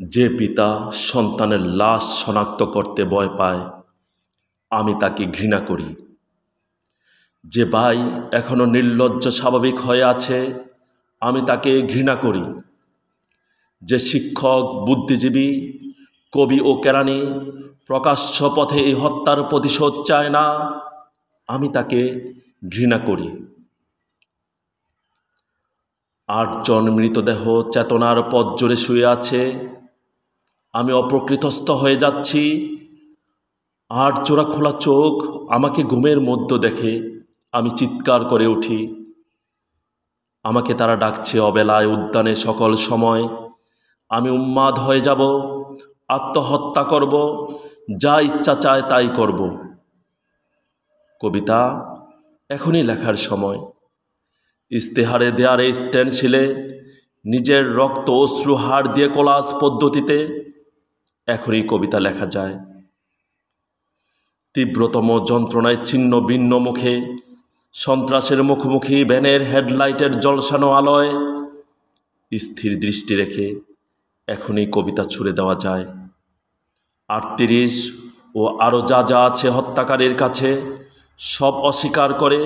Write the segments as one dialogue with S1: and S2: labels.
S1: যে পিতা সন্তানের লাশ শনাক্ত করতে ভয় পায়, আমি তাকে ঘৃণা করি। যে ভাই এখনো নির্লজ্জ স্বাভাবিক হয়ে আছে, আমি তাকে ঘৃণা করি। যে শিক্ষক, বুদ্ধিজীবী, কবি ও কেরানি প্রকাশ্য পথে এই হত্যার প্রতিশোধ চায় না, আমি তাকে ঘৃণা করি। 8 জন মৃতদেহ চেতনার পথ জুড়ে শুয়ে আছে। আমি অপ্রকৃতস্থ হয়ে যাচ্ছি। 8 জোড়া খোলা চোখ আমাকে ঘুমের মধ্যে দেখে। আমি চিৎকার করে উঠি। আমাকে তারা ডাকছে অবেলায়, উদ্যানে, সকল সময়। আমি উন্মাদ হয়ে যাব, আত্মহত্যা করব, যা ইচ্ছা চায় তাই করব। কবিতা এখনই লেখার সময়। ইস্তেহারে, দেয়ারে, স্টেনসিলে, নিজের রক্ত অশ্রু হাড় দিয়ে কোলাজ পদ্ধতিতে এখনই কবিতা লেখা যায়। তীব্রতম যন্ত্রণায় ছিন্ন ভিন্ন মুখে, সন্ত্রাসের মুখোমুখি ভ্যানের হেডলাইটের ঝলসানো আলোয় স্থির দৃষ্টি রেখে এখনই কবিতা ছুড়ে দেওয়া যায়। 38 ও আরও যা যা আছে হত্যাকারীর কাছে, সব অস্বীকার করে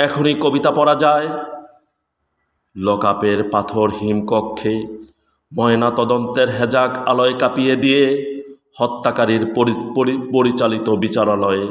S1: এখনই কবিতা পড়া যায়। লকআপের পাথরহীন কক্ষে ময়না তদন্তের হেজাক আলোয় কাঁপিয়ে দিয়ে হত্যাকারীর পরিচালিত বিচারালয়ে